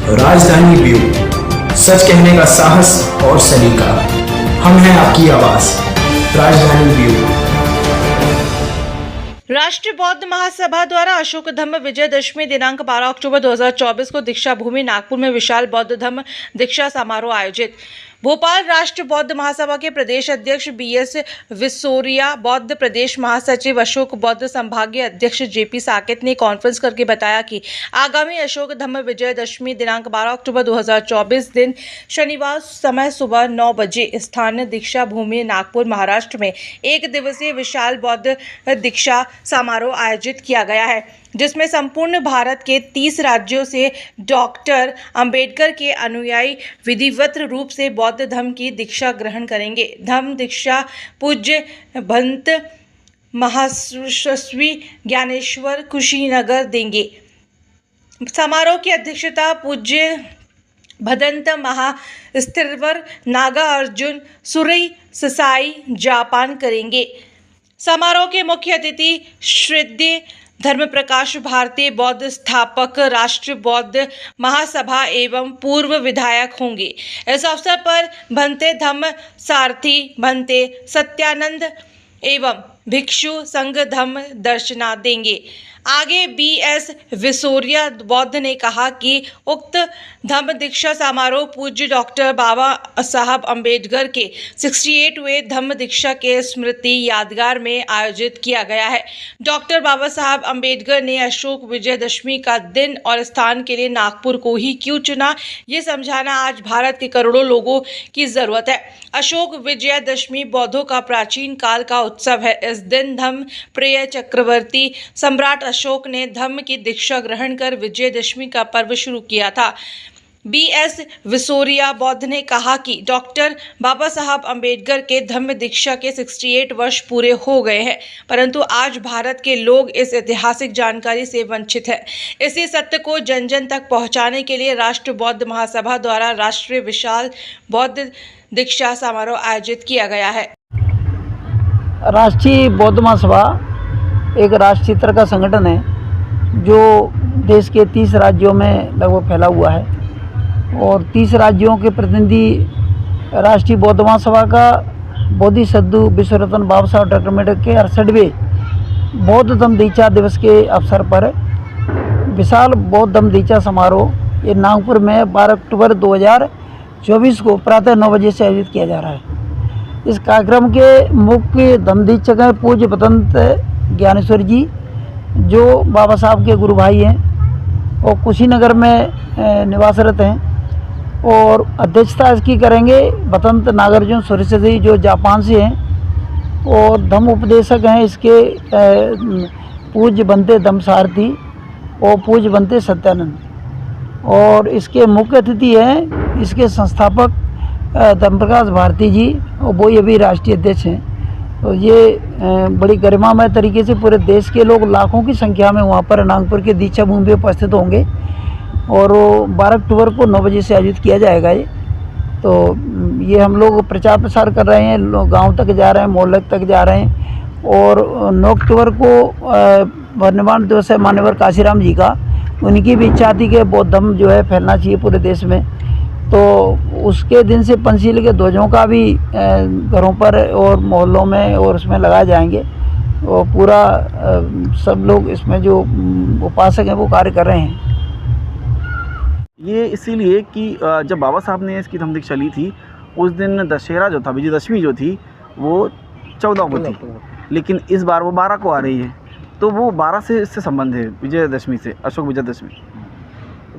राजधानी व्यू, सच कहने का साहस और सलीका। हम हैं आपकी आवाज। राजधानी व्यू। राष्ट्रीय बौद्ध महासभा द्वारा अशोक धम्म विजयदशमी दिनांक 12 अक्टूबर 2024 को दीक्षा भूमि नागपुर में विशाल बौद्ध धम्म दीक्षा समारोह आयोजित। भोपाल राष्ट्रीय बौद्ध महासभा के प्रदेश अध्यक्ष BS विसोरिया, बौद्ध प्रदेश महासचिव अशोक, बौद्ध संभागीय अध्यक्ष JP साकेत ने कॉन्फ्रेंस करके बताया कि आगामी अशोक धम्म विजयदशमी दिनांक 12 अक्टूबर 2024 दिन शनिवार समय सुबह 9 बजे स्थानीय दीक्षा भूमि नागपुर महाराष्ट्र में एक दिवसीय विशाल बौद्ध दीक्षा समारोह आयोजित किया गया है, जिसमें संपूर्ण भारत के 30 राज्यों से डॉक्टर अंबेडकर के अनुयायी विधिवत रूप से बौद्ध धर्म की दीक्षा ग्रहण करेंगे। धम्म दीक्षा पूज्य भंत महासवी ज्ञानेश्वर कुशीनगर देंगे। समारोह की अध्यक्षता पूज्य भदंत महास्थिरवर नागा अर्जुन सुरई ससाई जापान करेंगे। समारोह के मुख्य अतिथि श्रद्धेय धर्म प्रकाश भारतीय बौद्ध स्थापक, राष्ट्रीय बौद्ध महासभा एवं पूर्व विधायक होंगे। इस अवसर पर भंते धम्म सारथी भंते सत्यानंद एवं भिक्षु संघ धम्म दर्शना देंगे। आगे BS विसोरिया बौद्ध ने कहा कि उक्त धम्म दीक्षा समारोह पूज्य डॉक्टर बाबा साहब अंबेडकर के 68वें धम्म दीक्षा के स्मृति यादगार में आयोजित किया गया है। डॉक्टर बाबा साहब अंबेडकर ने अशोक विजयदशमी का दिन और स्थान के लिए नागपुर को ही क्यों चुना, ये समझाना आज भारत के करोड़ों लोगों की जरूरत है। अशोक विजयदशमी बौद्धों का प्राचीन काल का उत्सव है। इस दिन धम्म प्रिय चक्रवर्ती सम्राट अशोक ने धम्म की दीक्षा ग्रहण कर विजयदशमी का पर्व शुरू किया था। BS विसोरिया बौद्ध ने कहा कि डॉक्टर बाबा साहब अंबेडकर के धम्म दीक्षा के 68 वर्ष पूरे हो गए हैं, परंतु आज भारत के लोग इस ऐतिहासिक जानकारी से वंचित हैं। इसी सत्य को जन जन तक पहुंचाने के लिए राष्ट्रीय बौद्ध महासभा द्वारा राष्ट्रीय विशाल बौद्ध दीक्षा समारोह आयोजित किया गया है। राष्ट्रीय बौद्ध महासभा एक राष्ट्रीय स्तर का संगठन है जो देश के 30 राज्यों में लगभग फैला हुआ है और 30 राज्यों के प्रतिनिधि राष्ट्रीय बौद्ध महासभा का बोधि सद्गु विश्व रत्न बाबा साहब डॉक्टर अम्बेडकर के 68वें बौद्ध धम्म दीक्षा दिवस के अवसर पर विशाल बौद्ध धम्म दीक्षा समारोह ये नागपुर में 12 अक्टूबर 2024 को प्रातः 9 बजे से आयोजित किया जा रहा है। इस कार्यक्रम के मुख्य धम्म दीक्षक हैं पूज्य भदंत ज्ञानेश्वर जी, जो बाबा साहब के गुरु भाई हैं और कुशीनगर में निवासरत हैं, और अध्यक्षता इसकी करेंगे भदंत नागार्जुन सुरई, जो जापान से हैं, और धम्म उपदेशक हैं इसके पूज्य बनते धम्म सारथी और पूज्य बनते सत्यानंद, और इसके मुख्य अतिथि हैं इसके संस्थापक धम्म प्रकाश भारती जी, और वो ये भी राष्ट्रीय अध्यक्ष हैं। तो ये बड़ी गरिमामय तरीके से पूरे देश के लोग लाखों की संख्या में वहाँ पर नागपुर के दीक्षा भूमि पर उपस्थित होंगे और 12 अक्टूबर को 9 बजे से आयोजित किया जाएगा ये। तो ये हम लोग प्रचार प्रसार कर रहे हैं, लोग गांव तक जा रहे हैं, मोहल्ले तक जा रहे हैं, और 9 अक्टूबर को निर्माण दिवस है मान्यवर काशीराम जी का, उनकी भी इच्छा थी कि बौद्ध धम्म जो है फैलना चाहिए पूरे देश में। तो उसके दिन से पंचशील के ध्वजों का भी घरों पर और मोहल्लों में और उसमें लगाए जाएंगे, और पूरा सब लोग इसमें जो उपासक हैं वो कार्य कर रहे हैं। ये इसीलिए कि जब बाबा साहब ने इसकी धम्म दीक्षा ली थी उस दिन दशहरा जो था, विजयदशमी जो थी वो 14 को थी, लेकिन इस बार वो 12 को आ रही है। तो वो 12 से इससे संबंध है, विजयदशमी से, अशोक विजयदशमी।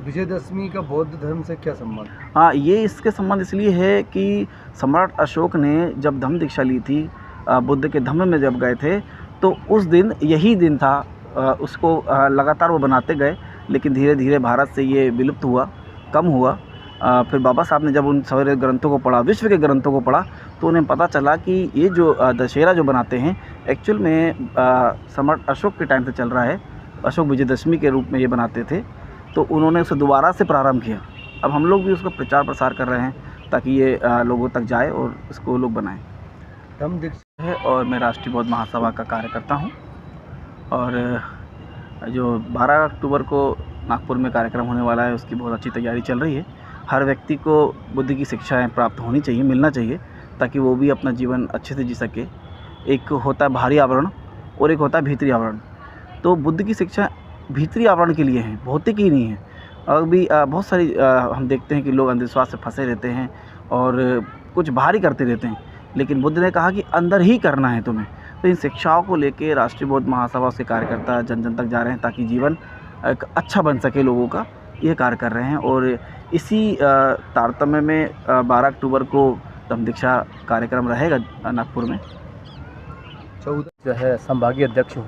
विजयदशमी का बौद्ध धर्म से क्या संबंध? हाँ, ये इसके संबंध इसलिए है कि सम्राट अशोक ने जब धम्म दीक्षा ली थी, बुद्ध के धम्म में जब गए थे, तो उस दिन यही दिन था। उसको लगातार वो बनाते गए, लेकिन धीरे धीरे भारत से ये विलुप्त हुआ, कम हुआ। फिर बाबा साहब ने जब उन सारे ग्रंथों को पढ़ा, विश्व के ग्रंथों को पढ़ा, तो उन्हें पता चला कि ये जो दशहरा जो बनाते हैं एक्चुअल में सम्राट अशोक के टाइम से चल रहा है। अशोक विजयदशमी के रूप में ये बनाते थे, तो उन्होंने उसे दोबारा से प्रारंभ किया। अब हम लोग भी उसका प्रचार प्रसार कर रहे हैं ताकि ये लोगों तक जाए और इसको लोग बनाएं। धम्म दीक्षा है और मैं राष्ट्रीय बौद्ध महासभा का कार्य करता हूं, और जो 12 अक्टूबर को नागपुर में कार्यक्रम होने वाला है, उसकी बहुत अच्छी तैयारी चल रही है। हर व्यक्ति को बुद्ध की शिक्षाएं प्राप्त होनी चाहिए, मिलना चाहिए, ताकि वो भी अपना जीवन अच्छे से जी सके। एक होता है बाहरी आवरण और एक होता है भीतरी आवरण। तो बुद्ध की शिक्षा भीतरी आवरण के लिए है, भौतिक ही नहीं है। अभी बहुत सारी हम देखते हैं कि लोग अंधविश्वास से फंसे रहते हैं और कुछ बाहरी करते रहते हैं, लेकिन बुद्ध ने कहा कि अंदर ही करना है तुम्हें। तो इन शिक्षाओं को लेके राष्ट्रीय बौद्ध महासभा उसके कार्यकर्ता जन जन तक जा रहे हैं, ताकि जीवन एक अच्छा बन सके लोगों का, ये कार्य कर रहे हैं। और इसी तारतम्य में 12 अक्टूबर को धम्म दीक्षा कार्यक्रम रहेगा नागपुर में। 14 जो है संभागीय अध्यक्ष हूँ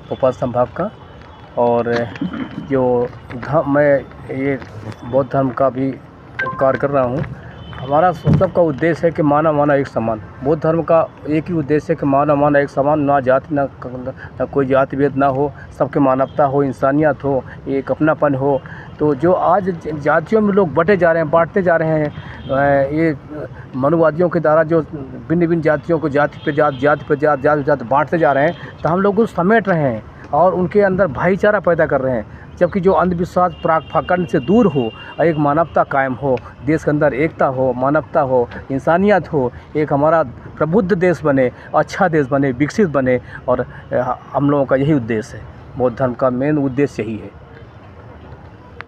भोपाल संभाग का, और जो मैं ये बौद्ध धर्म का भी कार्य कर रहा हूँ। हमारा सबका उद्देश्य है कि माना माना एक समान। बौद्ध धर्म का एक ही उद्देश्य है कि माना माना एक समान, ना जाति ना कोई जाति भेद ना हो, सबके मानवता हो, इंसानियत हो, एक अपनापन हो। तो जो आज जातियों में लोग बटे जा रहे हैं, बांटते जा रहे हैं, ये मनुवादियों के द्वारा जो भिन्न भिन्न जातियों को जाति पे जाति बांटते जा रहे हैं, तो हम लोग उसको समेट रहे हैं और उनके अंदर भाईचारा पैदा कर रहे हैं। जबकि जो अंधविश्वास प्राकखंड से दूर हो, एक मानवता कायम हो, देश के अंदर एकता हो, मानवता हो, इंसानियत हो, एक हमारा प्रबुद्ध देश बने, अच्छा देश बने, विकसित बने। और हम लोगों का यही उद्देश्य है, बौद्ध धर्म का मेन उद्देश्य यही है।